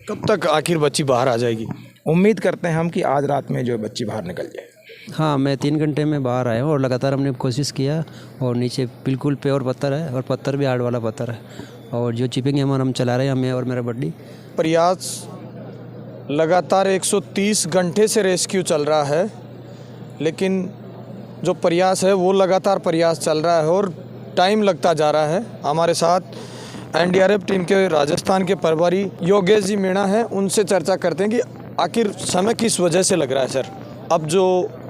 कब तक आखिर बच्ची बाहर आ जाएगी? उम्मीद करते हैं हम कि आज रात में जो बच्ची बाहर निकल जाए। हाँ, मैं 3 घंटे में बाहर आया हूँ और लगातार हमने कोशिश किया और नीचे बिल्कुल प्योर पत्थर है और पत्थर भी हार्ड वाला पत्थर है और जो चिपिंग हैमर हम चला रहे हैं, मैं और मेरा बड्डी। प्रयास लगातार 130 घंटे से रेस्क्यू चल रहा है, लेकिन जो प्रयास है वो लगातार प्रयास चल रहा है और टाइम लगता जा रहा है। हमारे साथ एनडीआरएफ टीम के राजस्थान के प्रभारी योगेश जी मीणा हैं, उनसे चर्चा करते हैं कि आखिर समय किस वजह से लग रहा है। सर, अब जो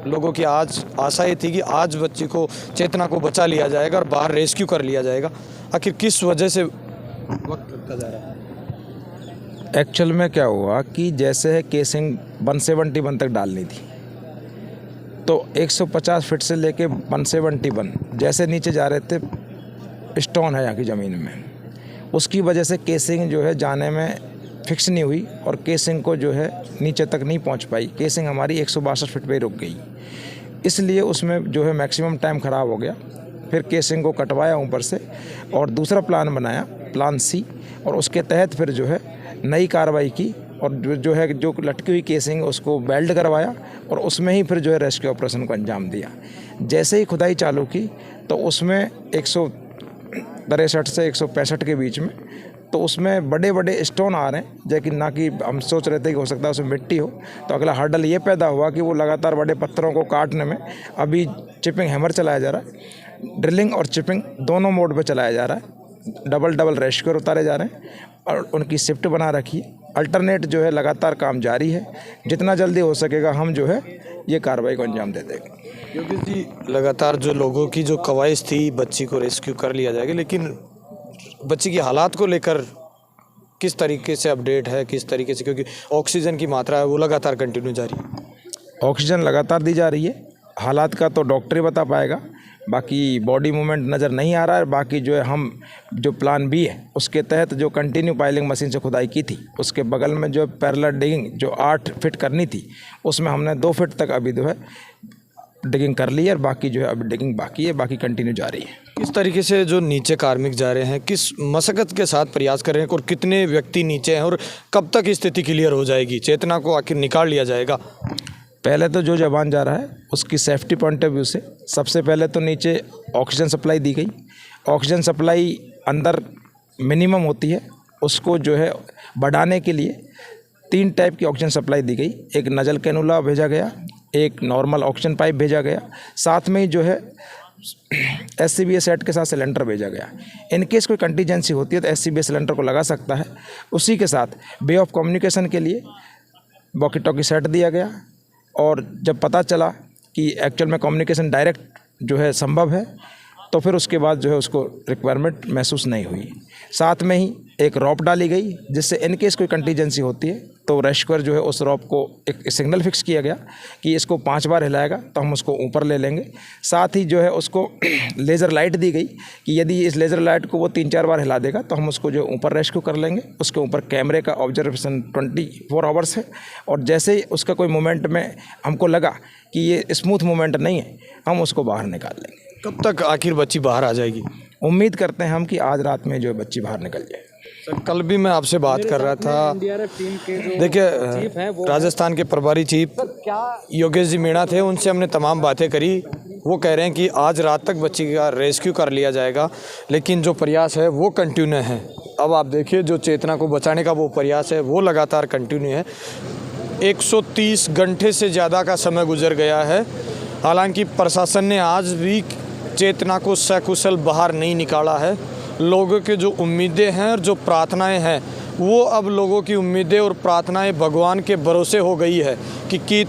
लोगों की आज आशा ये थी कि आज बच्ची को, चेतना को बचा लिया जाएगा और बाहर रेस्क्यू कर लिया जाएगा, आखिर किस वजह से वक्त लगता जा रहा है? एक्चुअल में क्या हुआ कि जैसे है केसिंग 171 तक डालनी थी, तो 150 फीट से लेके 171 जैसे नीचे जा रहे थे, स्टोन है यहाँ की ज़मीन में, उसकी वजह से केसिंग जो है जाने में फिक्स नहीं हुई और केसिंग को जो है नीचे तक नहीं पहुँच पाई। केसिंग हमारी 162 फीट पे ही रुक गई, इसलिए उसमें जो है मैक्सिमम टाइम ख़राब हो गया। फिर केसिंग को कटवाया ऊपर से और दूसरा प्लान बनाया, प्लान सी, और उसके तहत फिर जो है नई कार्रवाई की और जो लटकी हुई केसिंग उसको वेल्ड करवाया और उसमें ही फिर जो है रेस्क्यू ऑपरेशन को अंजाम दिया। जैसे ही खुदाई चालू की तो उसमें 163 से 165 के बीच में, तो उसमें बड़े बड़े स्टोन आ रहे हैं, लेकिन ना कि हम सोच रहे थे कि हो सकता है उसमें मिट्टी हो। तो अगला हर्डल ये पैदा हुआ कि वो लगातार बड़े पत्थरों को काटने में अभी चिपिंग हैमर चलाया जा रहा है, ड्रिलिंग और चिपिंग दोनों मोड पे चलाया जा रहा है, डबल रेस्क्यूअर उतारे जा रहे हैं और उनकी शिफ्ट बना रखी है। अल्टरनेट जो है लगातार काम जारी है, जितना जल्दी हो सकेगा हम जो है ये कार्रवाई को अंजाम दे देंगे। योगेश जी, लगातार जो लोगों की जो ख्वाहिश थी बच्ची को रेस्क्यू कर लिया जाएगा, लेकिन बच्ची की हालात को लेकर किस तरीके से अपडेट है, किस तरीके से, क्योंकि ऑक्सीजन की मात्रा है वो लगातार कंटिन्यू जारी है। ऑक्सीजन लगातार दी जा रही है, हालात का तो डॉक्टर ही बता पाएगा, बाकी बॉडी मूवमेंट नज़र नहीं आ रहा है। बाकी जो है हम जो प्लान बी है उसके तहत जो कंटिन्यू पाइलिंग मशीन से खुदाई की थी, उसके बगल में जो पैरेलल डिगिंग जो 8 फीट करनी थी उसमें हमने 2 फीट तक अभी जो है डिगिंग कर ली है और बाकी जो है अभी डिगिंग बाकी है, बाकी कंटिन्यू जारी है। किस तरीके से जो नीचे कार्मिक जा रहे हैं, किस मशक्कत के साथ प्रयास कर रहे हैं और कितने व्यक्ति नीचे हैं और कब तक स्थिति क्लियर हो जाएगी, चेतना को आखिर निकाल लिया जाएगा? पहले तो जो जवान जा रहा है उसकी सेफ्टी पॉइंट ऑफ व्यू से सबसे पहले तो नीचे ऑक्सीजन सप्लाई दी गई। ऑक्सीजन सप्लाई अंदर मिनिमम होती है, उसको जो है बढ़ाने के लिए 3 टाइप की ऑक्सीजन सप्लाई दी गई। एक नजल कैनुला भेजा गया, एक नॉर्मल ऑक्सीजन पाइप भेजा गया, साथ में ही जो है SCBA सेट के साथ सिलेंडर भेजा गया। इनकेस कोई कंटीजेंसी होती है तो SCBA सिलेंडर को लगा सकता है। उसी के साथ वे ऑफ कम्युनिकेशन के लिए वॉकी टॉकी सेट दिया गया और जब पता चला कि एक्चुअल में कम्युनिकेशन डायरेक्ट जो है संभव है तो फिर उसके बाद जो है उसको रिक्वायरमेंट महसूस नहीं हुई। साथ में ही एक रॉप डाली गई जिससे इनकेस कोई कंटीजेंसी होती है तो रेस्क्यूअर जो है उस रॉप को एक सिग्नल फिक्स किया गया कि इसको 5 बार हिलाएगा तो हम उसको ऊपर ले लेंगे। साथ ही जो है उसको लेज़र लाइट दी गई कि यदि इस लेज़र लाइट को वो 3-4 बार हिला देगा तो हम उसको जो ऊपर रेस्क्यू कर लेंगे। उसके ऊपर कैमरे का ऑब्जर्वेशन 24 आवर्स है और जैसे ही उसका कोई मोमेंट में हमको लगा कि ये स्मूथ मोमेंट नहीं है, हम उसको बाहर निकाल लेंगे। कब तक आखिर बच्ची बाहर आ जाएगी? उम्मीद करते हैं हम कि आज रात में जो है बच्ची बाहर निकल जाए। सर, कल भी मैं आपसे बात कर रहा था, देखिए राजस्थान के प्रभारी चीफ योगेश जी मीणा थे, उनसे हमने तमाम बातें करी। वो कह रहे हैं कि आज रात तक बच्ची का रेस्क्यू कर लिया जाएगा, लेकिन जो प्रयास है वो कंटिन्यू है। अब आप देखिए जो चेतना को बचाने का वो प्रयास है वो लगातार कंटिन्यू है। 130 घंटे से ज़्यादा का समय गुजर गया है, हालांकि प्रशासन ने आज भी चेतना को सकुशल बाहर नहीं निकाला है। लोगों के जो उम्मीदें हैं और जो प्रार्थनाएं हैं वो अब लोगों की उम्मीदें और प्रार्थनाएं भगवान के भरोसे हो गई है कि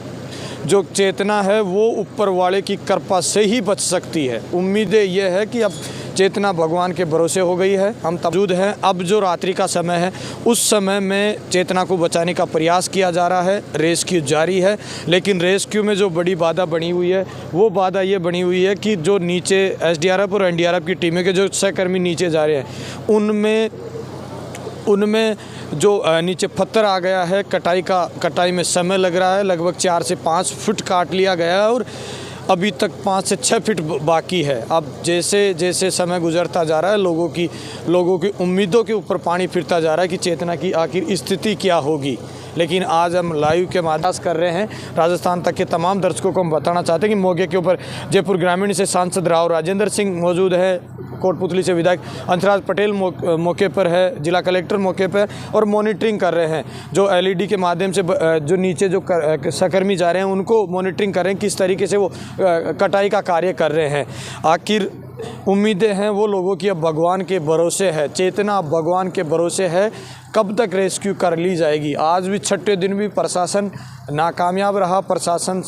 जो चेतना है वो ऊपर वाले की कृपा से ही बच सकती है। उम्मीदें ये है कि अब चेतना भगवान के भरोसे हो गई है। हम मौजूद हैं, अब जो रात्रि का समय है उस समय में चेतना को बचाने का प्रयास किया जा रहा है, रेस्क्यू जारी है। लेकिन रेस्क्यू में जो बड़ी बाधा बनी हुई है वो बाधा ये बनी हुई है कि जो नीचे SDRF और NDRF की टीमें के जो सहकर्मी नीचे जा रहे हैं उनमें जो नीचे पत्थर आ गया है, कटाई में समय लग रहा है, लगभग 4 से 5 फुट काट लिया गया है और अभी तक 5 से 6 फीट बाकी है। अब जैसे जैसे समय गुजरता जा रहा है लोगों की उम्मीदों के ऊपर पानी फिरता जा रहा है कि चेतना की आखिर स्थिति क्या होगी। लेकिन आज हम लाइव के माध्यम से कर रहे हैं, राजस्थान तक के तमाम दर्शकों को हम बताना चाहते हैं कि मौके के ऊपर जयपुर ग्रामीण से सांसद राव राजेंद्र सिंह मौजूद है, कोटपुतली से विधायक अंशराज पटेल मौके पर है, जिला कलेक्टर मौके पर और मॉनिटरिंग कर रहे हैं। जो एलईडी के माध्यम से जो नीचे जो सहकर्मी जा रहे हैं उनको मॉनिटरिंग कर रहे हैं किस तरीके से वो कटाई का कार्य कर रहे हैं। आखिर उम्मीदें हैं वो लोगों की अब भगवान के भरोसे है, चेतना अब भगवान के भरोसे है, कब तक रेस्क्यू कर ली जाएगी। आज भी छठे दिन भी प्रशासन नाकामयाब रहा, प्रशासन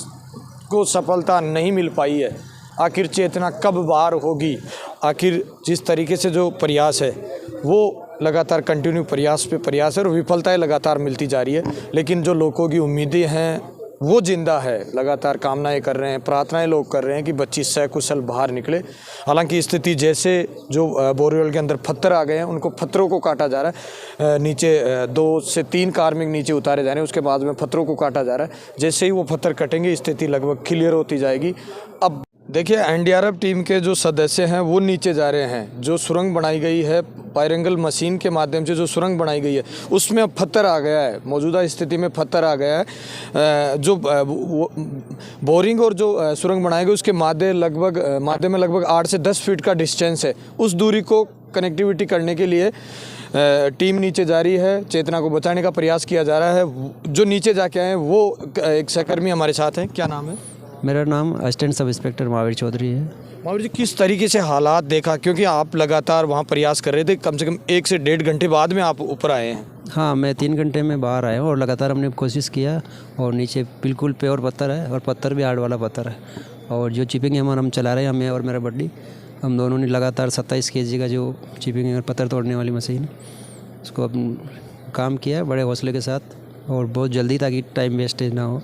को सफलता नहीं मिल पाई है। आखिर चेतना कब बाहर होगी। आखिर जिस तरीके से जो प्रयास है वो लगातार कंटिन्यू प्रयास पे प्रयास है और विफलताएं लगातार मिलती जा रही है, लेकिन जो लोगों की उम्मीदें हैं वो जिंदा है। लगातार कामनाएं कर रहे हैं, प्रार्थनाएं लोग कर रहे हैं कि बच्ची सकुशल बाहर निकले। हालांकि स्थिति जैसे जो बोरीवल के अंदर पत्थर आ गए हैं उनको पत्थरों को काटा जा रहा है, नीचे 2 से 3 कार्मिक नीचे उतारे जा रहे हैं, उसके बाद में पत्थरों को काटा जा रहा है। जैसे ही वो पत्थर कटेंगे स्थिति लगभग क्लियर होती जाएगी। अब देखिए एनडीआरएफ टीम के जो सदस्य हैं वो नीचे जा रहे हैं। जो सुरंग बनाई गई है पायरंगल मशीन के माध्यम से, जो सुरंग बनाई गई है उसमें अब पत्थर आ गया है, मौजूदा स्थिति में पत्थर आ गया है। जो बोरिंग और जो सुरंग बनाई गई उसके माध्य में लगभग 8 से 10 फीट का डिस्टेंस है। उस दूरी को कनेक्टिविटी करने के लिए टीम नीचे जा रही है, चेतना को बचाने का प्रयास किया जा रहा है। जो नीचे जाके आए हैं वो एक सहकर्मी हमारे साथ हैं। क्या नाम है? मेरा नाम असिस्टेंट सब इंस्पेक्टर महावीर चौधरी है। महावीर जी, किस तरीके से हालात देखा, क्योंकि आप लगातार वहाँ प्रयास कर रहे थे, कम से कम 1 से 1.5 घंटे बाद में आप ऊपर आए हैं? हाँ, मैं 3 घंटे में बाहर आया हूँ और लगातार हमने कोशिश किया और नीचे बिल्कुल प्योर पत्थर है और पत्थर भी हार्ड वाला पत्थर है। और जो चिपिंग हैमर हम चला रहे हैं, मैं और मेरा बड्डी, हम दोनों ने लगातार 27 kg का जो चिपिंग हैमर पत्थर तोड़ने वाली मशीन उसको अब काम किया बड़े हौसले के साथ और बहुत जल्दी, ताकि टाइम वेस्टेज ना हो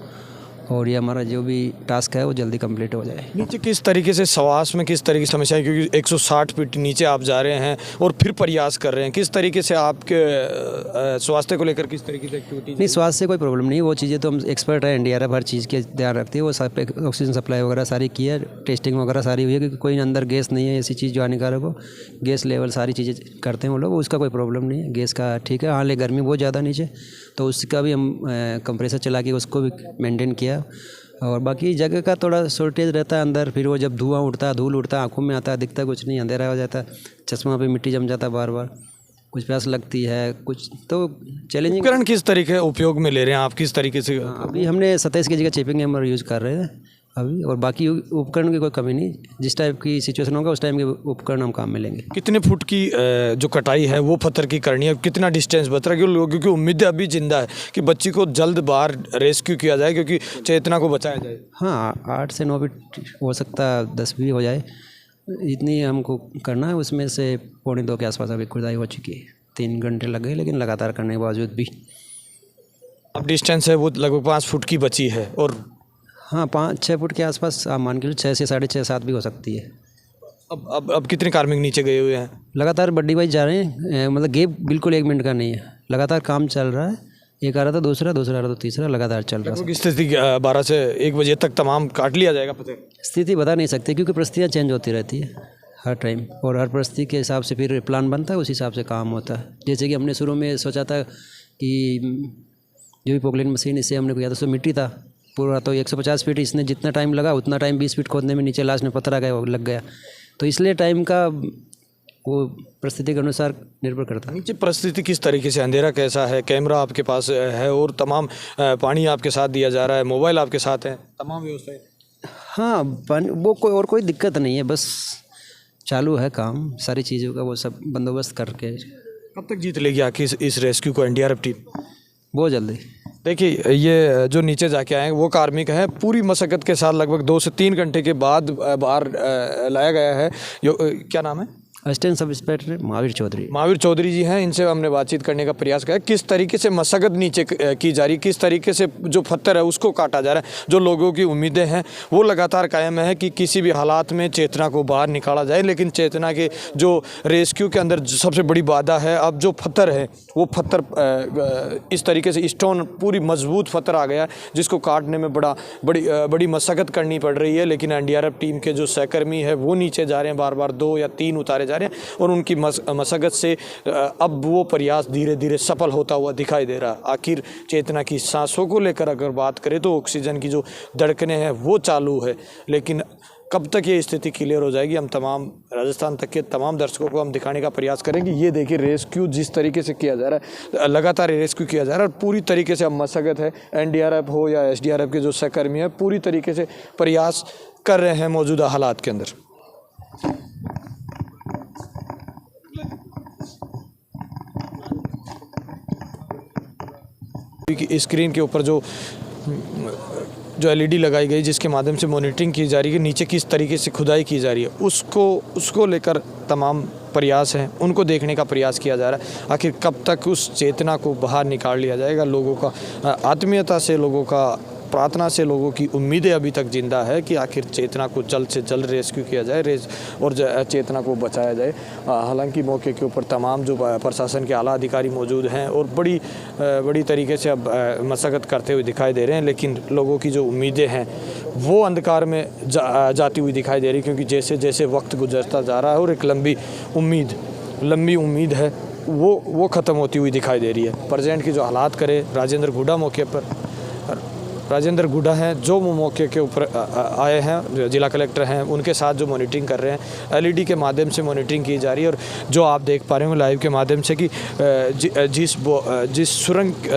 और ये हमारा जो भी टास्क है वो जल्दी कंप्लीट हो जाए। नीचे किस तरीके से श्वास में किस तरीके की समस्या है, क्योंकि 160 फीट नीचे आप जा रहे हैं और फिर प्रयास कर रहे हैं, किस तरीके से आपके स्वास्थ्य को लेकर किस तरीके से एक्टिविटी? नहीं, स्वास्थ्य से कोई प्रॉब्लम नहीं, वो चीज़ें तो हम एक्सपर्ट है, एनडीआरएफ हर चीज़ के ध्यान रखती है। वो सब ऑक्सीजन सप्लाई वगैरह सारी की है, टेस्टिंग वगैरह सारी हुई है, क्योंकि कोई अंदर गैस नहीं है ऐसी चीज़ जो हानिकारक हो। गैस लेवल सारी चीज़ें करते हैं वो लोग, उसका कोई प्रॉब्लम नहीं है, गैस का ठीक है। हाँ, ले गर्मी बहुत ज़्यादा नीचे, तो उसका भी हम कंप्रेसर चला के उसको भी मेंटेन किया। और बाकी जगह का थोड़ा शॉर्टेज रहता है अंदर, फिर वो जब धुआं उड़ता है, धूल उड़ता है, आँखों में आता है, दिखता कुछ नहीं, अंधेरा हो जाता है, चश्मा पे मिट्टी जम जाता है बार बार, कुछ प्यास लगती है, कुछ तो चैलेंजिंग। उपकरण किस तरीके उपयोग में ले रहे हैं आप, किस तरीके से? अभी हमने 27 kg का चिपिंग हैमर यूज़ कर रहे हैं अभी, और बाकी उपकरण की कोई कमी नहीं। जिस टाइप की सिचुएशन होगा उस टाइम के उपकरण हम काम में लेंगे। कितने फुट की जो कटाई है वो पत्थर की करनी है, कितना डिस्टेंस बच रहा है, क्योंकि लोगों की उम्मीदें अभी जिंदा है कि बच्ची को जल्द बाहर रेस्क्यू किया जाए, क्योंकि चेतना को बचाया जाए? हाँ, 8 से 9 फीट हो सकता है, 10 भी हो जाए, इतनी हमको करना है। उसमें से 1:45 के आसपास अभी खुदाई हो चुकी है। 3 घंटे लग गए, लेकिन लगातार करने के बावजूद भी अब डिस्टेंस है वो लगभग 5 फुट की बची है। और हाँ, 5-6 फुट के आसपास आप मान के लो, 6 से 6.5-7 भी हो सकती है। अब कितने कार्मिक नीचे गए हुए हैं? लगातार बड्डी वाइज जा रहे हैं, मतलब गैप बिल्कुल 1 मिनट का नहीं है, लगातार काम चल रहा है। एक आ रहा था, दूसरा आ रहा था, तीसरा, लगातार चल रहा है। स्थिति 12 से 1 बजे तक तमाम काट लिया जाएगा पता? स्थिति बता नहीं सकते, क्योंकि परिस्थितियाँ चेंज होती रहती है हर टाइम, और हर परिस्थिति के हिसाब से फिर प्लान बनता है, उस हिसाब से काम होता है। जैसे कि हमने शुरू में सोचा था कि जो भी पोकलेन मशीन इससे हमने किया था, उसमें मिट्टी था पूरा, तो 150 फीट, इसने जितना टाइम लगा उतना टाइम 20 फीट खोदने में, नीचे लास्ट में पत्थर आ गया, लग गया। तो इसलिए टाइम का वो परिस्थिति के अनुसार निर्भर करता है। नीचे परिस्थिति किस तरीके से, अंधेरा कैसा है, कैमरा आपके पास है और तमाम पानी आपके साथ दिया जा रहा है, मोबाइल आपके साथ है, तमाम व्यवस्थाएं? हाँ, पानी वो कोई दिक्कत नहीं है, बस चालू है काम, सारी चीज़ों का वो सब बंदोबस्त करके। कब तक जीत लेगी आखिर इस रेस्क्यू को एनडीआरएफ टीम? बहुत जल्दी। देखिए, ये जो नीचे जाके आए हैं वो कार्मिक हैं, पूरी मशक्क़त के साथ लगभग 2 से 3 घंटे के बाद बाहर लाया गया है। क्या नाम है? असिस्टेंट सब इंस्पेक्टर महावीर चौधरी। महावीर चौधरी जी हैं, इनसे हमने बातचीत करने का प्रयास किया। किस तरीके से मशक्क़त नीचे की जा रही है, किस तरीके से जो पत्थर है उसको काटा जा रहा है, जो लोगों की उम्मीदें हैं वो लगातार कायम है कि किसी भी हालात में चेतना को बाहर निकाला जाए। लेकिन चेतना के जो रेस्क्यू के अंदर सबसे बड़ी बाधा है, अब जो पत्थर है वो पत्थर इस तरीके से स्टोन पूरी मजबूत पत्थर आ गया जिसको काटने में बड़ी मशक्क़त करनी पड़ रही है। लेकिन एनडीआरएफ टीम के जो सहकर्मी है वो नीचे जा रहे हैं, बार बार 2 या 3 उतारे जा रहे हैं और उनकी मशक्क़त से अब वो प्रयास धीरे धीरे सफल होता हुआ दिखाई दे रहा है। आखिर चेतना की सांसों को लेकर अगर बात करें तो ऑक्सीजन की जो धड़कनें हैं वो चालू है, लेकिन कब तक ये स्थिति क्लियर हो जाएगी हम तमाम राजस्थान तक के तमाम दर्शकों को हम दिखाने का प्रयास करेंगे। ये देखिए रेस्क्यू जिस तरीके से किया जा रहा है, लगातार रेस्क्यू किया जा रहा है और पूरी तरीके से अब मशक्क़त है, एनडीआरएफ हो या एसडीआरएफ के जो सहकर्मी हैं पूरी तरीके से प्रयास कर रहे हैं मौजूदा हालात के अंदर। स्क्रीन के ऊपर जो एलईडी लगाई गई जिसके माध्यम से मॉनिटरिंग की जा रही है नीचे किस तरीके से खुदाई की जा रही है उसको लेकर तमाम प्रयास हैं, उनको देखने का प्रयास किया जा रहा है। आखिर कब तक उस चेतना को बाहर निकाल लिया जाएगा। लोगों का आत्मीयता से, लोगों का प्रार्थना से, लोगों की उम्मीदें अभी तक जिंदा है कि आखिर चेतना को जल्द से जल्द रेस्क्यू किया जाए और चेतना को बचाया जाए। हालांकि मौके के ऊपर तमाम जो प्रशासन के आला अधिकारी मौजूद हैं और बड़ी तरीके से अब मशक्क़त करते हुए दिखाई दे रहे हैं, लेकिन लोगों की जो उम्मीदें हैं वो अंधकार में जाती हुई दिखाई दे रही, क्योंकि जैसे जैसे वक्त गुजरता जा रहा है और एक लंबी उम्मीद है वो ख़त्म होती हुई दिखाई दे रही है। प्रेजेंट की जो हालात करे, राजेंद्र गुड्डा मौके पर राजेंद्र गुड्डा हैं जो मौके के ऊपर आए हैं, जिला कलेक्टर हैं, उनके साथ जो मॉनिटरिंग कर रहे हैं। एलईडी के माध्यम से मॉनिटरिंग की जा रही है और जो आप देख पा रहे हो लाइव के माध्यम से कि जिस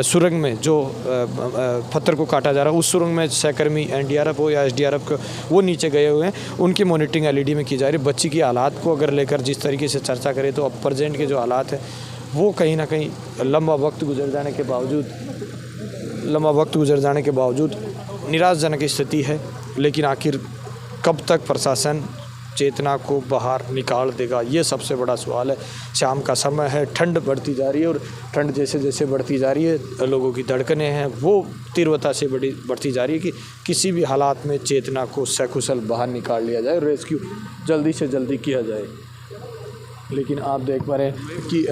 सुरंग में जो पत्थर को काटा जा रहा है उस सुरंग में सहकर्मी एनडीआरएफ हो या एसडीआरएफ वो नीचे गए हुए हैं, उनकी मॉनिटरिंग एलईडी में की जा रही है। बच्ची की हालात को अगर लेकर जिस तरीके से चर्चा करें तो अब प्रेजेंट के जो हालात हैं वो कहीं ना कहीं लंबा वक्त गुजर जाने के बावजूद निराशजनक स्थिति है। लेकिन आखिर कब तक प्रशासन चेतना को बाहर निकाल देगा, ये सबसे बड़ा सवाल है। शाम का समय है, ठंड बढ़ती जा रही है और ठंड जैसे जैसे बढ़ती जा रही है लोगों की धड़कनें हैं वो तीव्रता से बढ़ती जा रही है कि किसी भी हालात में चेतना को सकुशल बाहर निकाल लिया जाए, रेस्क्यू जल्दी से जल्दी किया जाए। लेकिन आप देख पा रहे हैं कि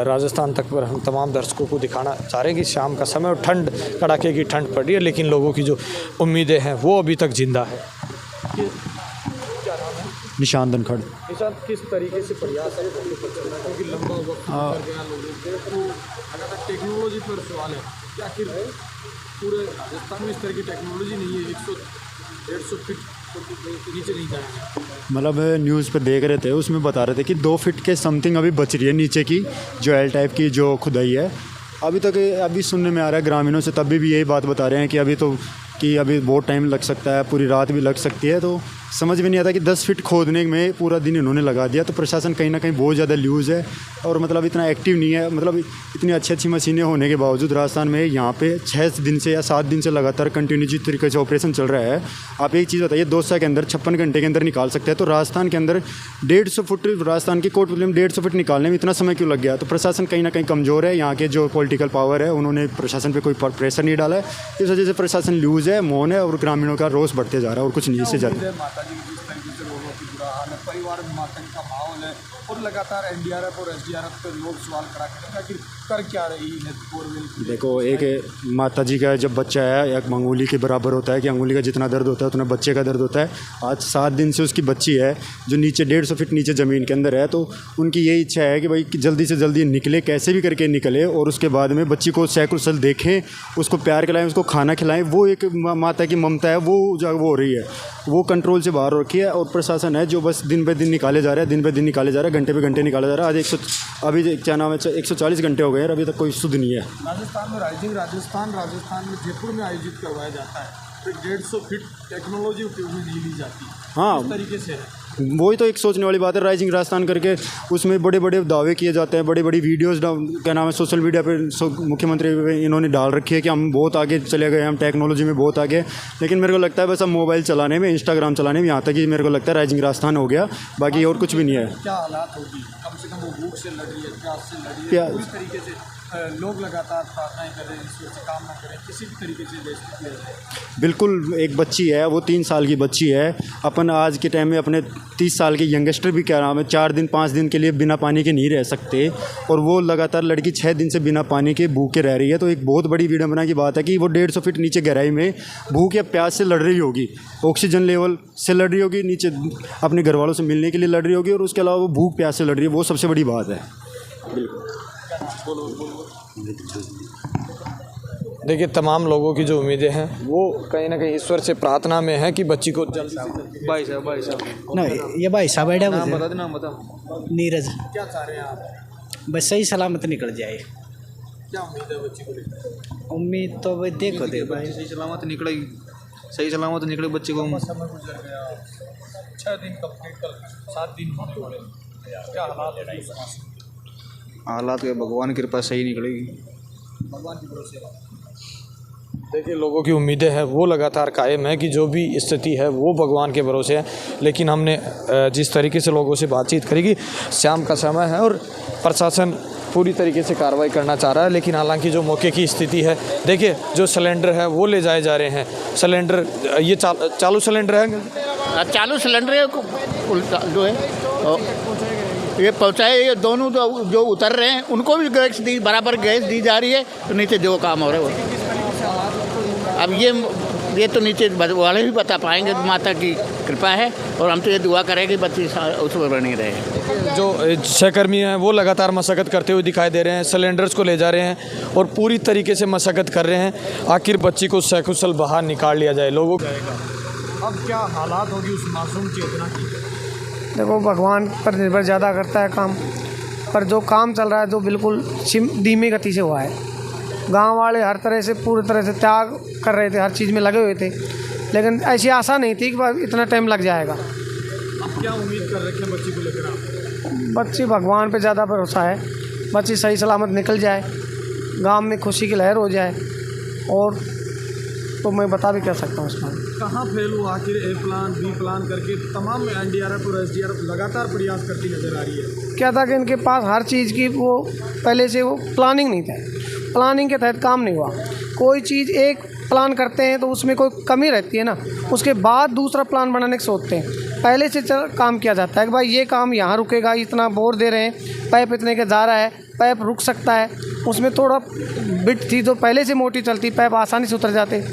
राजस्थान तक पर हम तमाम दर्शकों को दिखाना चाह रहे हैं कि शाम का समय और ठंड, कड़ाके की ठंड पड़ रही है, लेकिन लोगों की जो उम्मीदें हैं वो अभी तक जिंदा है। निशान धनखड़। निशान, किस तरीके से प्रयास है क्योंकि लंबा वक्त कर गया लोगों को, तो अगर टेक्नोलॉजी पर सवाल है कि आखिर पूरे राजस्थान में इस तरह की टेक्नोलॉजी नहीं है, 100-150 फीट नीचे नहीं जाएंगे। मतलब न्यूज़ पे देख रहे थे, उसमें बता रहे थे कि 2 फीट के समथिंग अभी बच रही है नीचे की जो एल टाइप की जो खुदाई है। अभी सुनने में आ रहा है ग्रामीणों से, तभी भी यही बात बता रहे हैं कि अभी बहुत टाइम लग सकता है, पूरी रात भी लग सकती है। तो समझ में नहीं आता कि 10 फीट खोदने में पूरा दिन इन्होंने लगा दिया। तो प्रशासन कहीं ना कहीं बहुत ज़्यादा लूज़ है और मतलब इतना एक्टिव नहीं है। मतलब इतनी अच्छी मशीनें होने के बावजूद राजस्थान में यहाँ पे 6 दिन से या 7 दिन से लगातार कंटिन्यूस तरीके से ऑपरेशन चल रहा है। आप एक चीज़ बताइए, 2 साल के अंदर 56 घंटे के अंदर निकाल सकते हैं, तो राजस्थान के अंदर 150 फुट, राजस्थान की कोटपुतली में 150 फुट निकालने में इतना समय क्यों लग गया? तो प्रशासन कहीं ना कहीं कमज़ोर है। यहाँ के जो पॉलिटिकल पावर है उन्होंने प्रशासन पर कोई प्रेशर नहीं डाला है, इस वजह से प्रशासन लूज़ है, मौन है और ग्रामीणों का रोष बढ़ते जा रहा है और कुछ नहीं से ज़्यादा। परिवार में मातम का माहौल है और लगातार एनडीआरएफ और एसडीआरएफ पे लोग सवाल खड़ा करते हैं कि कर क्या रही है बोरवेल। देखो, एक माता जी का जब बच्चा है एक अंगुली के बराबर होता है कि अंगुली का जितना दर्द होता है उतना बच्चे का दर्द होता है। आज 7 दिन से उसकी बच्ची है जो नीचे 150 फीट नीचे ज़मीन के अंदर है, तो उनकी यही इच्छा है कि भाई जल्दी से जल्दी निकले, कैसे भी करके निकले और उसके बाद में बच्ची को सकुशल देखें, उसको प्यार खिलाएं, उसको खाना खिलाएं। वो एक माता की ममता है, वो हो रही है, वो कंट्रोल से बाहर हो रखी है। और प्रशासन है जो बस दिन पे दिन निकाले जा रहा है, घंटे पे घंटे निकाला जा रहा है। आज अभी क्या नाम है 140 घंटे हो गए हैं, अभी तक कोई सुध नहीं है। राजस्थान में राजस्थान में जयपुर में आयोजित करवाया जाता है, फिर 150 फीट टेक्नोलॉजी उपयोग में नहीं ली जाती। हाँ, इस तरीके से है। वही तो एक सोचने वाली बात है। राइजिंग राजस्थान करके उसमें बड़े बड़े दावे किए जाते हैं, बड़ी बड़ी वीडियोस क्या नाम है सोशल मीडिया पे मुख्यमंत्री इन्होंने डाल रखी है कि हम बहुत आगे चले गए, हम टेक्नोलॉजी में बहुत आगे। लेकिन मेरे को लगता है बस अब मोबाइल चलाने में, इंस्टाग्राम चलाने में यहाँ तक ही मेरे को लगता है राइजिंग राजस्थान हो गया, बाकी और कुछ भी नहीं है। क्या हालात होगी, कम से कम वो भूख से लड़ रही है, प्यास से लड़ रही है, प्यास। पूरी तरीके से लोग लगातार प्रार्थनाएं कर रहे हैं, ईश्वर से कामना करें, किसी भी तरीके से देश को किया जाए। बिल्कुल, एक बच्ची है, वो 3 साल की बच्ची है। अपन आज के टाइम में अपने 30 साल के यंगस्टर भी क्या नाम है 4 दिन 5 दिन के लिए बिना पानी के नहीं रह सकते, और वो लगातार लड़की 6 दिन से बिना पानी के भूखे रह रही है। तो एक बहुत बड़ी विडंबना की बात है कि वो 150 फीट नीचे गहराई में भूख या प्यास से लड़ रही होगी, ऑक्सीजन लेवल से लड़ रही होगी, नीचे अपने घर वालों से मिलने के लिए लड़ रही होगी, और उसके अलावा वो भूख प्यास से लड़ रही है। वो सबसे बड़ी बात है। देखिए, तमाम लोगों की जो उम्मीदें हैं वो कहीं ना कहीं ईश्वर से प्रार्थना में है कि बच्ची को जल्द से भाई साहब नहीं, ये भाई साहब बैठा नाम बता। नीरज। क्या चाह रहे हैं आप? बस सही सलामत निकल जाए। क्या उम्मीद है बच्ची को लेकर? उम्मीद तो भाई देखो दे भाई, सही सलामत निकलेगी, सही सलामत निकले बच्चे को। समय गुजर गया, 6 दिन कंप्लीट, कल 7 दिन होने वाले, क्या हालात है इस मासूम के? हालात के भगवान की कृपा सही निकलेगी। भगवान की भरोसे। देखिए, लोगों की उम्मीदें हैं वो लगातार कायम है कि जो भी स्थिति है वो भगवान के भरोसे है। लेकिन हमने जिस तरीके से लोगों से बातचीत करी कि शाम का समय है और प्रशासन पूरी तरीके से कार्रवाई करना चाह रहा है, लेकिन हालांकि जो मौके की स्थिति है, देखिए जो सिलेंडर है वो ले जाए जा रहे हैं। सिलेंडर ये चालू सिलेंडर है, चालू सिलेंडर जो है ये पहुँचाए, ये दोनों जो उतर रहे हैं उनको भी गैस दी, बराबर गैस दी जा रही है। तो नीचे जो काम हो रहा है वो अब ये तो नीचे वाले भी बता पाएंगे, माता की कृपा है, और हम तो ये दुआ करें कि बच्ची उसमें बनी रहे। जो सहकर्मी हैं वो लगातार मशक्क़त करते हुए दिखाई दे रहे हैं, सिलेंडर्स को ले जा रहे हैं और पूरी तरीके से मशक्क़त कर रहे हैं, आखिर बच्ची को सकुशल बाहर निकाल लिया जाए। लोगों अब क्या हालात होगी उस मासूम चेतना की? देखो, भगवान पर निर्भर ज़्यादा करता है काम, पर जो काम चल रहा है जो बिल्कुल धीमी गति से हुआ है। गांव वाले हर तरह से पूरी तरह से त्याग कर रहे थे, हर चीज़ में लगे हुए थे, लेकिन ऐसी आशा नहीं थी कि इतना टाइम लग जाएगा। अब क्या उम्मीद कर रखे हैं बच्ची को लेकर आप? बच्ची भगवान पे ज़्यादा भरोसा है, बच्ची सही सलामत निकल जाए, गांव में खुशी की लहर हो जाए, और तो मैं बता भी क्या सकता हूँ उसमें। कहाँ फेल हुआ आखिर? ए प्लान, बी प्लान करके तमाम एनडीआरएफ और एसडीआरएफ लगातार प्रयास करती नजर आ रही है। क्या था कि इनके पास हर चीज़ की वो पहले से वो प्लानिंग नहीं था, प्लानिंग के तहत काम नहीं हुआ। कोई चीज़ एक प्लान करते हैं तो उसमें कोई कमी रहती है ना, उसके बाद दूसरा प्लान बनाने की सोचते हैं। पहले से काम किया जाता है कि भाई ये काम यहाँ रुकेगा, इतना बोर दे रहे हैं, पाइप इतने के जा रहा है, पाइप रुक सकता है। उसमें थोड़ा बिट थी जो पहले से मोटी चलती, पाइप आसानी से उतर जाते।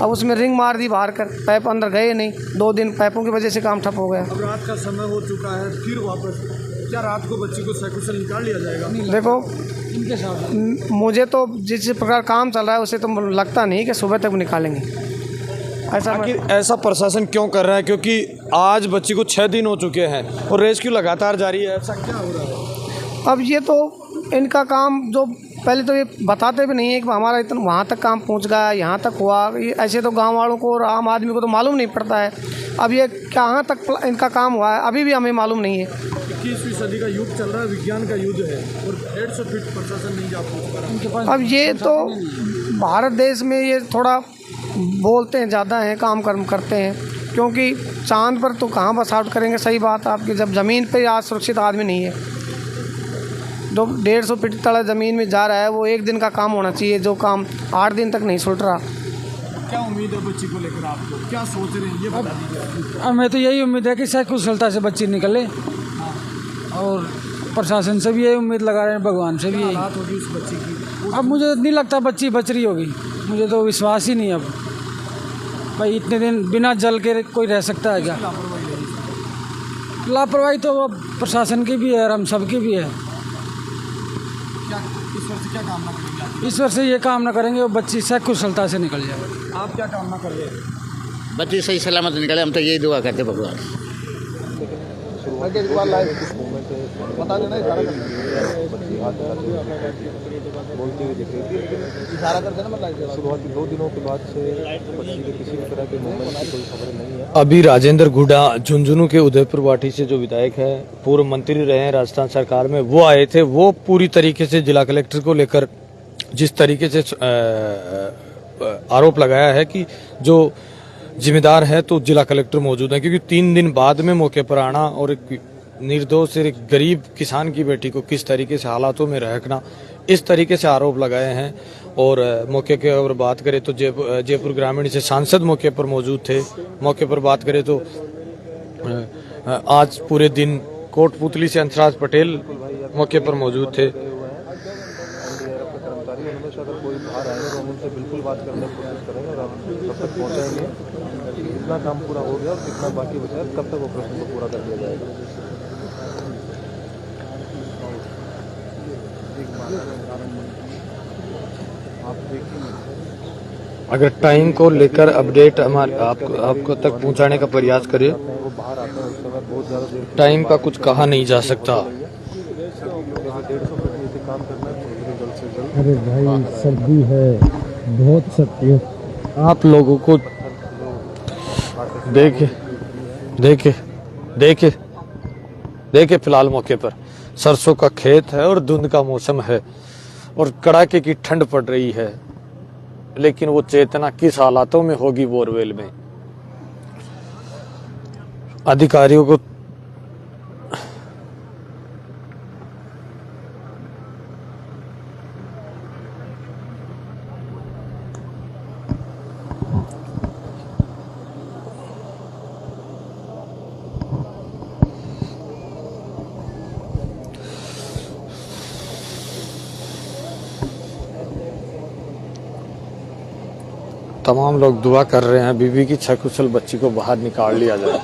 अब उसमें रिंग मार दी बाहर कर, पाइप अंदर गए नहीं, 2 दिन पाइपों की वजह से काम ठप हो गया। अब रात का समय हो चुका है, फिर वापस क्या रात को बच्ची को सकुशल निकाल लिया जाएगा? देखो, मुझे तो जिस प्रकार काम चल रहा है उसे तो लगता नहीं कि सुबह तक निकालेंगे। ऐसा प्रशासन क्यों कर रहा है? क्योंकि आज बच्ची को 6 दिन हो चुके हैं और रेस्क्यू लगातार जारी है, ऐसा क्या हो रहा है? अब ये तो इनका काम जो पहले तो ये बताते भी नहीं है कि हमारा इतना वहाँ तक काम पहुँच गया, यहाँ तक हुआ। ये ऐसे तो गांव वालों को और आम आदमी को तो मालूम नहीं पड़ता है। अब ये कहाँ तक इनका काम हुआ है अभी भी हमें मालूम नहीं है। 21वीं सदी का युग चल रहा है, विज्ञान का युग है, और 150 फीट प्रशासन नहीं जा पा रहा। अब ये तो भारत देश में ये थोड़ा बोलते हैं ज़्यादा हैं, काम कर्म करते हैं, क्योंकि चांद पर तो कहाँ बस आउट करेंगे। सही बात आपकी, जब ज़मीन पे आज सुरक्षित आदमी नहीं है, जो 150 फीट तले ज़मीन में जा रहा है, वो एक दिन का काम होना चाहिए, जो काम 8 दिन तक नहीं सुलट रहा। क्या उम्मीद है बच्ची को लेकर? आपको क्या सोच रहे हैं ये बता दीजिए। हमें तो यही उम्मीद है कि शायद कुशलता से बच्ची निकले, और प्रशासन से भी यही उम्मीद लगा रहे हैं, भगवान से भी। बात होगी उस बच्ची की? अब मुझे नहीं लगता बच्ची बच रही होगी, मुझे तो विश्वास ही नहीं। अब भाई इतने दिन बिना जल के कोई रह सकता है क्या? लापरवाही तो अब प्रशासन की भी है और हम सबकी भी है। ईश्वर से क्या कामना करेंगे? ईश्वर से ये कामना करेंगे वो बच्ची सकुशलता से निकल जाए। आप क्या कामना कर रहे हैं? बच्ची सही सलामत निकले, हम तो यही दुआ करते भगवान। बोलती हुई दिख रही थी, शुरुआती 2 दिनों के बाद से बच्ची के किसी भी तरह के मूवमेंट की कोई खबर नहीं है। अभी राजेंद्र गुडा झुंझुनू के उदयपुर वाटी से जो विधायक है, पूर्व मंत्री रहे हैं राजस्थान सरकार में, वो आए थे। वो पूरी तरीके से जिला कलेक्टर को लेकर जिस तरीके से आरोप लगाया है कि जो जिम्मेदार है तो जिला कलेक्टर मौजूद है, क्योंकि 3 दिन बाद में मौके पर आना और एक निर्दोष एक गरीब किसान की बेटी को किस तरीके से हालातों में रखना, इस तरीके से आरोप लगाए हैं। और मौके के अगर बात करें तो जयपुर ग्रामीण से सांसद मौके पर मौजूद थे। मौके पर बात करें तो आज पूरे दिन कोटपुतली से हंसराज पटेल मौके पर मौजूद थे। अगर कोई बाहर आएंगे तो हम उनसे बिल्कुल बात करने की कोशिश करेंगे और आप कब तक पहुँचाएंगे, कितना काम पूरा हो गया और कितना बाकी बचा है, कब तक ऑपरेशन को पूरा कर दिया जाएगा। अगर टाइम को लेकर अपडेट हमारे आपको तक पहुंचाने का प्रयास करें, वो बाहर आते हैं उस समय बहुत ज़्यादा देर टाइम का कुछ कहा नहीं जा सकता। 150 फीट नीचे काम करना है, जल्द से जल्द। अरे भाई सर्दी है, बहुत सर्दी है। आप लोगों को देखे फिलहाल मौके पर सरसों का खेत है और धुंध का मौसम है और कड़ाके की ठंड पड़ रही है, लेकिन वो चेतना किस हालातों में होगी बोरवेल में। अधिकारियों को तमाम लोग दुआ कर रहे हैं बीबी की सकुशल बच्ची को बाहर निकाल लिया जाए।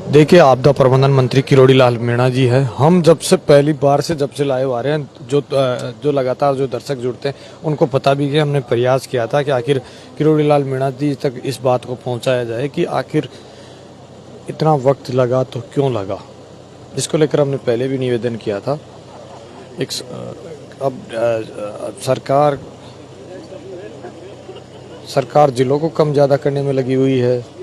देखिए, आपदा प्रबंधन मंत्री किरोड़ी लाल मीणा जी है। हम जब से पहली बार से जब से लाइव आ रहे हैं, जो लगातार जो दर्शक जुड़ते हैं उनको पता भी है, हमने प्रयास किया था कि आखिर किरोड़ी लाल मीणा जी तक इस बात को पहुंचाया जाए कि आखिर इतना वक्त लगा तो क्यों लगा। इसको लेकर हमने पहले भी निवेदन किया था। अब सरकार जिलों को कम ज़्यादा करने में लगी हुई है।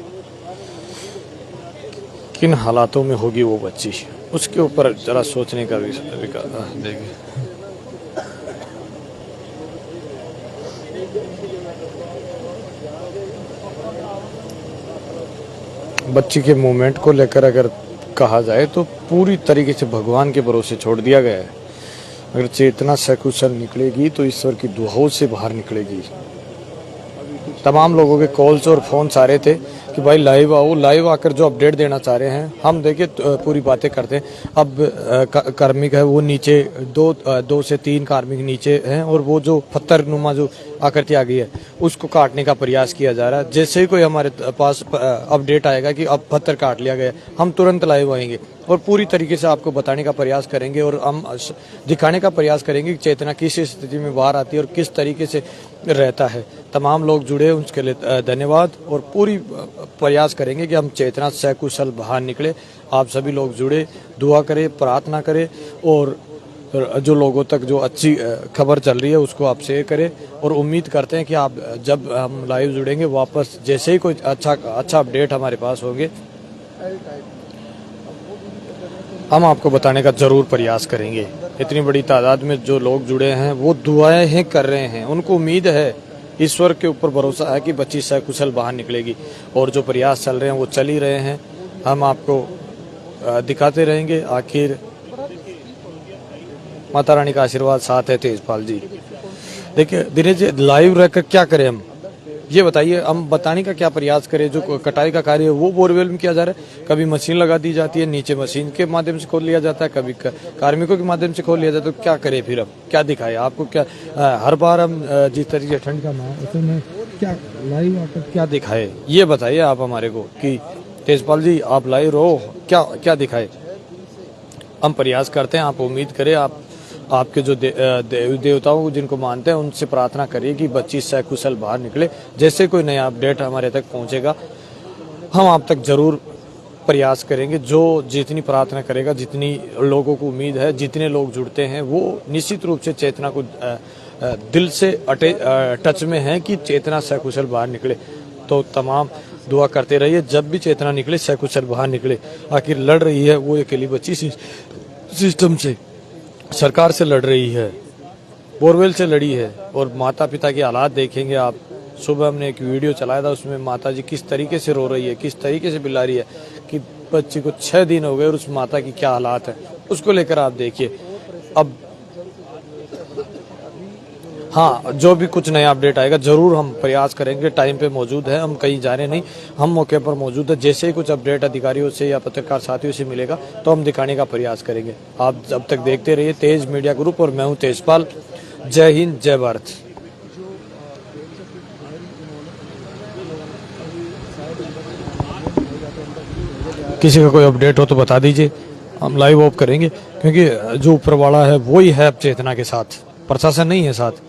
किन हालातों में होगी वो बच्ची, उसके ऊपर जरा सोचने का भी देखिए। बच्ची के मूवमेंट को लेकर अगर कहा जाए तो पूरी तरीके से भगवान के भरोसे छोड़ दिया गया है। अगर चेतना सकुशल निकलेगी तो ईश्वर की दुआओं से बाहर निकलेगी। तमाम लोगों के कॉल्स और फोन आ रहे थे कि भाई लाइव आओ, लाइव आकर जो अपडेट देना चाह रहे हैं। हम देखिए पूरी बातें करते हैं। अब कार्मिक है वो नीचे 2 से 3 कार्मिक नीचे हैं और वो जो पत्थरनुमा जो आकृति आ गई है उसको काटने का प्रयास किया जा रहा है। जैसे ही कोई हमारे पास अपडेट आएगा कि अब पत्थर काट लिया गया, हम तुरंत लाइव आएंगे और पूरी तरीके से आपको बताने का प्रयास करेंगे और हम दिखाने का प्रयास करेंगे कि चेतना किस स्थिति में बाहर आती है और किस तरीके से रहता है। तमाम लोग जुड़े उसके लिए धन्यवाद और पूरी प्रयास करेंगे कि हम चेतना सकुशल बाहर निकले। आप सभी लोग जुड़े, दुआ करें, प्रार्थना करें और जो लोगों तक जो अच्छी खबर चल रही है उसको आप शेयर करें और उम्मीद करते हैं कि आप जब हम लाइव जुड़ेंगे वापस जैसे ही कोई अच्छा अपडेट हमारे पास होंगे हम आपको बताने का जरूर प्रयास करेंगे। इतनी बड़ी तादाद में जो लोग जुड़े हैं वो दुआएं हैं कर रहे हैं, उनको उम्मीद है, ईश्वर के ऊपर भरोसा है कि बच्ची सकुशल बाहर निकलेगी और जो प्रयास चल रहे हैं वो चल ही रहे हैं। हम आपको दिखाते रहेंगे। आखिर माता रानी का आशीर्वाद साथ है। तेजपाल जी देखिए, दिनेश जी लाइव रहकर क्या करें हम, ये बताइए, हम बताने का क्या प्रयास करें? जो कटाई का कार्य है वो बोरवेल में किया जा रहा है, कभी मशीन लगा दी जाती है, नीचे मशीन के माध्यम से खोल लिया जाता है, कभी कार्मिकों के माध्यम से खोल लिया जाता है। तो क्या करें फिर? अब क्या दिखाए आपको? क्या हर बार हम जिस तरीके ठंड का माहौल उसे में क्या लाइव आकर क्या दिखाए, ये बताइए आप हमारे को कि तेजपाल जी आप लाइव रहो, क्या क्या दिखाए? हम प्रयास करते हैं, आप उम्मीद करें, आप आपके जो देवताओं को जिनको मानते हैं उनसे प्रार्थना करिए कि बच्ची सकुशल बाहर निकले। जैसे कोई नया अपडेट हमारे तक पहुंचेगा हम आप तक जरूर प्रयास करेंगे। जो जितनी प्रार्थना करेगा, जितनी लोगों को उम्मीद है, जितने लोग जुड़ते हैं वो निश्चित रूप से चेतना को दिल से टच में है कि चेतना सकुशल बाहर निकले। तो तमाम दुआ करते रहिए, जब भी चेतना निकले सकुशल बाहर निकले। आखिर लड़ रही है वो अकेली बच्ची सिस्टम से, सरकार से लड़ रही है, बोरवेल से लड़ी है। और माता पिता के हालात देखेंगे आप। सुबह हमने एक वीडियो चलाया था, उसमें माता जी किस तरीके से रो रही है, किस तरीके से बिला रही है कि बच्ची को 6 दिन हो गए और उस माता की क्या हालात है, उसको लेकर आप देखिए। अब हाँ, जो भी कुछ नया अपडेट आएगा जरूर हम प्रयास करेंगे। टाइम पे मौजूद है, हम कहीं जा रहे नहीं, हम मौके पर मौजूद है। जैसे ही कुछ अपडेट अधिकारियों से या पत्रकार साथियों से मिलेगा तो हम दिखाने का प्रयास करेंगे। आप जब तक देखते रहिए तेज मीडिया ग्रुप, और मैं हूं तेजपाल। जय हिंद, जय भारत। किसी का कोई अपडेट हो तो बता दीजिए, हम लाइव ऑफ करेंगे, क्योंकि जो ऊपर वाला है वो ही है चेतना के साथ, प्रशासन नहीं है साथ।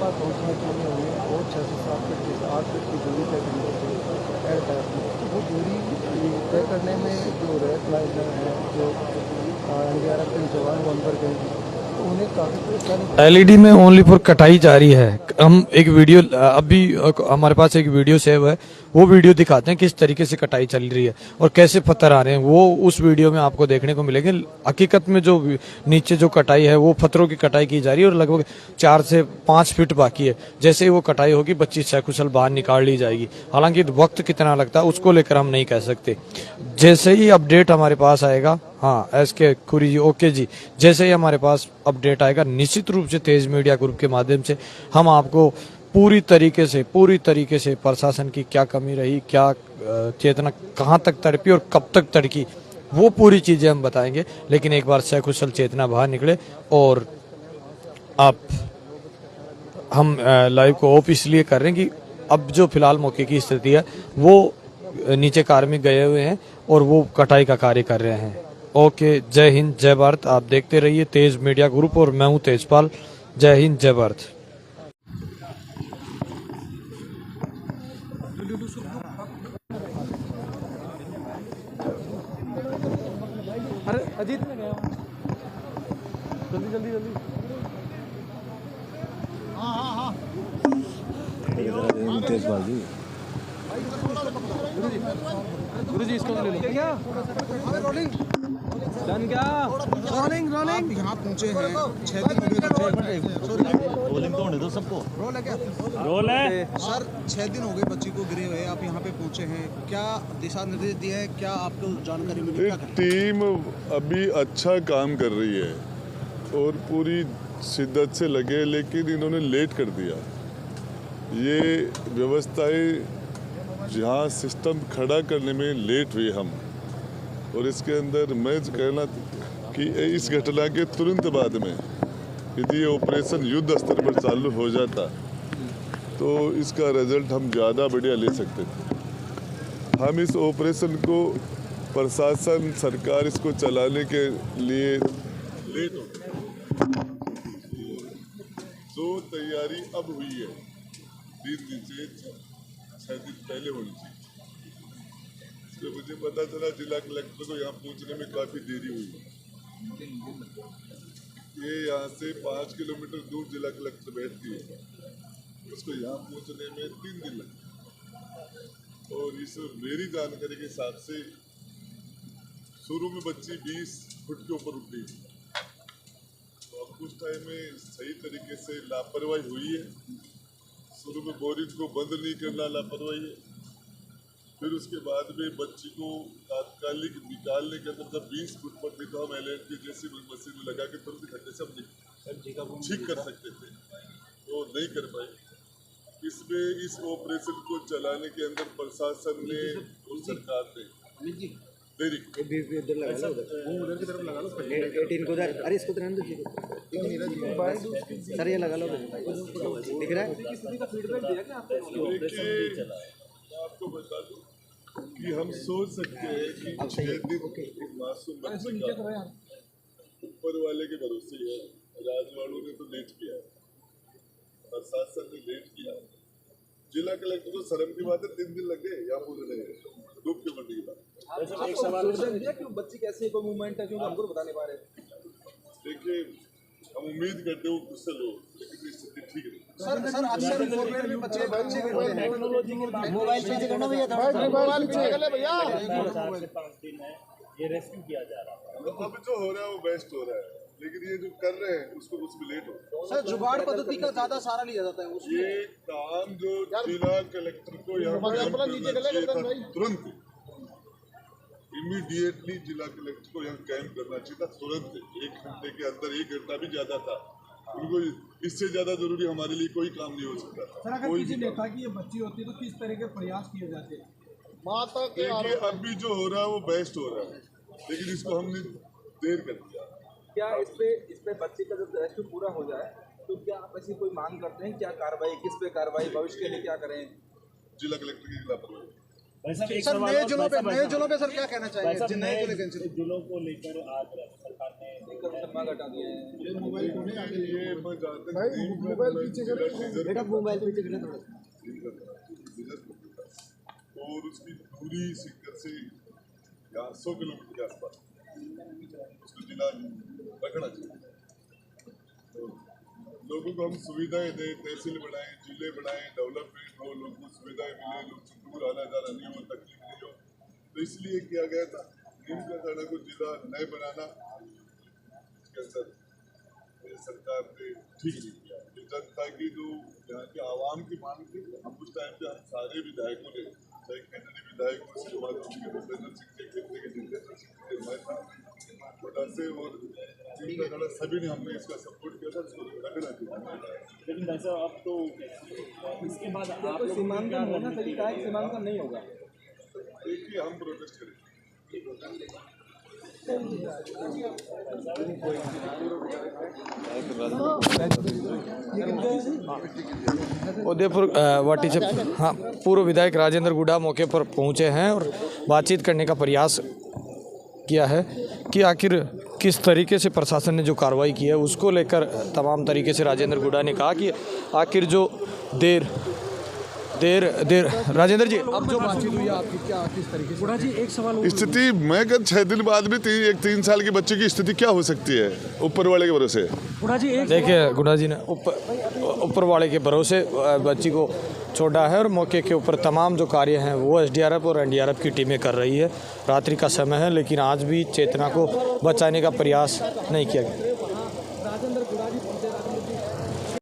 पहुँचने के लिए हमें और 6 से 7 फीट की 8 फीट की दूरी तय करनी होती है एयर टायर में। तो वो दूरी तय करने में जो रेड लाइनर है, जो NDRF के जवान वो अंदर गए हैं, तो उन्हें काफ़ी परेशानी। LED में ओनली फॉर कटाई जारी है। हम एक वीडियो अभी हमारे पास एक वीडियो सेव है, वो वीडियो दिखाते हैं किस तरीके से कटाई चल रही है और कैसे पत्थर आ रहे हैं। वो उस वीडियो में आपको देखने को मिलेंगे। हकीकत में जो नीचे जो कटाई है वो पत्थरों की कटाई की जा रही है और लगभग 4 से 5 फीट बाकी है। जैसे ही वो कटाई होगी बच्ची सकुशल बाहर निकाल ली जाएगी। हालांकि वक्त कितना लगता है उसको लेकर हम नहीं कह सकते। जैसे ही अपडेट हमारे पास आएगा, हाँ SK खुरी जी, ओके जी, जैसे ही हमारे पास अपडेट आएगा निश्चित रूप से तेज मीडिया ग्रुप के माध्यम से हम आपको पूरी तरीके से प्रशासन की क्या कमी रही, क्या चेतना कहाँ तक तड़पी और कब तक तड़की, वो पूरी चीज़ें हम बताएंगे। लेकिन एक बार सकुशल चेतना बाहर निकले। और हम लाइव को ऑफ इसलिए कर रहे हैं कि अब जो फिलहाल मौके की स्थिति है वो नीचे कार्मिक गए हुए हैं और वो कटाई का कार्य कर रहे हैं। ओके, जय हिंद, जय भारत। आप देखते रहिए तेज मीडिया ग्रुप और मैं हूं तेजपाल। जय हिंद, जय भारत। अरे अजीत में गया, जल्दी तेजपाल जी, गुरु जी इसको ले लो। क्या रोलिंग डन, क्या रोलिंग आप यहाँ पहुँचे हैं 6 दिन हो गए। रोलिंग तो होने दो सबको। रोल है क्या? रोल है सर। 6 दिन हो गए बच्ची को गिरे हुए, आप यहाँ पे पहुँचे हैं, क्या दिशा निर्देश दिए हैं, क्या आपको जानकारी मिली? टीम अभी अच्छा काम कर रही है और पूरी शिद्दत से लगे, लेकिन इन्होंने लेट कर दिया। ये व्यवस्थाएं जहाँ सिस्टम खड़ा करने में लेट हुए हम, और इसके अंदर मैं कहना कि इस घटना के तुरंत बाद में यदि ये ऑपरेशन युद्ध स्तर पर चालू हो जाता तो इसका रिजल्ट हम ज़्यादा बढ़िया ले सकते थे। हम इस ऑपरेशन को प्रशासन सरकार इसको चलाने के लिए लेट हो गए। जो तैयारी अब हुई है 3 दिन से 6 दिन पहले होनी चाहिए। तो मुझे पता चला जिला कलेक्टर को यहाँ पहुँचने में काफ़ी देरी हुई। ये यहाँ से 5 किलोमीटर दूर जिला कलेक्टर बैठती है, उसको यहाँ पहुँचने में 3 दिन लगते। और इस मेरी जानकारी के हिसाब से शुरू में बच्ची 20 फुट के ऊपर उठी, तो अब कुछ टाइम में सही तरीके से लापरवाही हुई है। शुरू में बोरिंग को बंद नहीं करना लापरवाही है, फिर उसके बाद में बच्ची को तात्कालिक निकालने के अंदर जब 20 फुट पर थी तो हम एलएन की जैसी मशीन में लगा के तुरंत घंटे से हम ठीक कर सकते थे, तो नहीं कर पाए। इसमें इस ऑपरेशन को चलाने के अंदर प्रशासन ने और सरकार ने देरी उधर की तरफ लगा लो 18 को उधर, अरे इसको रहने दो सर, ये लगा लो, दिख रहा है। देखिए आपको बता दूं कि हम सोच सकते हैं कि 6 दिन एक मासूम बच्चे का ऊपर वाले के भरोसे है, राजवाड़ों ने तो लेट किया, प्रशासन ने लेट किया, जिला कलेक्टर को शर्म की बात है 3 दिन लग गए, यहाँ पूरे नहीं डूब के मरने की बात। एक सवाल कि बच्ची कैसे कोई मूवमेंट है, क्योंकि हमको बता नहीं पा रहे। देखिए हम उम्मीद करते हो कुछ से लोग, लेकिन स्थिति ठीक है। सर अक्सर फॉरवर्ड में बच्चे मोबाइल चेंज करना भैया, मोबाइल चेंज कर ले भैया। ये रेस्क्यू किया जा रहा है, अब जो हो रहा है वो बेस्ट हो रहा है, लेकिन ये जो कर रहे हैं उसको उसमें लेट हो। सर जुगाड़ पद्धति का ज्यादा सहारा लिया जाता है उसमें। ये काम जो जिला कलेक्टर को यहाँ तुरंत इमीडिएटली जिला कलेक्टर को यहाँ कैंप करना चाहिए था, तुरंत 1 घंटे के अंदर, 1 घंटा भी ज्यादा था, उनको इससे ज्यादा जरूरी हमारे लिए कोई काम नहीं हो सकता था। सर अगर किसी नेता की ये बच्ची होती है तो किस तरह के प्रयास किए जाते हैं? माता के देखिए अभी जो हो रहा है वो बेस्ट हो रहा है, लेकिन इसको हमने देर कर दिया। क्या इस पे बच्चे का जब रेस्क्यू पूरा हो जाए तो क्या आप ऐसी कोई मांग करते हैं, क्या कार्रवाई, किस पे कार्रवाई, भविष्य के लिए क्या करें? जिला कलेक्टर की लापरवाही। सर नए जिलों पे सर क्या कहना चाहिए? नए जिलों को लेकर आज सरकार ने सम्मान घटा दिए हैं। ये मोबाइल पीछे और उसकी दूरी सिक्कर से 100 किलोमीटर के आसपास उसको जिला रखना चाहिए। तो लोगों को हम सुविधाएं दें, तहसील बढ़ाएं, जिले बढ़ाएं, डेवलपमेंट हो, लोगों को सुविधाएं मिले, लोग से दूर आना जाना नहीं हो, तकलीफ नहीं हो, तो इसलिए किया गया था। नीमका थाना को जिला नए बनाना इसके अंदर सरकार ने ठीक नहीं किया। ये जनता की जो यहाँ के आवाम की मांग थी, हम उस टाइम पे हम सारे विधायकों ने, चाहे केंद्रीय विधायक हो, श्रीमान भूपेंद्र सिंह के क्षेत्र के जितेंद्र सिंह के मैं था, से और सभी ने हमने इसका सपोर्ट किया था, इसको रखना चाहिए। लेकिन भाई साहब अब तो इसके बाद आप सीमांकन होना तरीका है, सीमांकन नहीं होगा। देखिए हम प्रोटेस्ट करेंगे। उदयपुर वाटी से हाँ पूर्व विधायक राजेंद्र गुडा मौके पर पहुंचे हैं और बातचीत करने का प्रयास किया है कि आखिर किस तरीके से प्रशासन ने जो कार्रवाई की है उसको लेकर तमाम तरीके से राजेंद्र गुडा ने कहा कि आखिर जो देर राजेंद्र जी अब जो बातचीत हुई आपकी क्या किस तरीके से? गुडा जी एक सवाल स्थिति मैं कल 6 दिन बाद भी 3 साल के बच्चे की स्थिति क्या हो सकती है ऊपर वाले के भरोसे? गुडा जी देखिए गुडा जी ने ऊपर वाले के भरोसे बच्ची को छोड़ा है और मौके के ऊपर तमाम जो कार्य हैं वो एसडीआरएफ और एनडीआरएफ की टीमें कर रही है। रात्रि का समय है लेकिन आज भी चेतना को बचाने का प्रयास नहीं किया गया।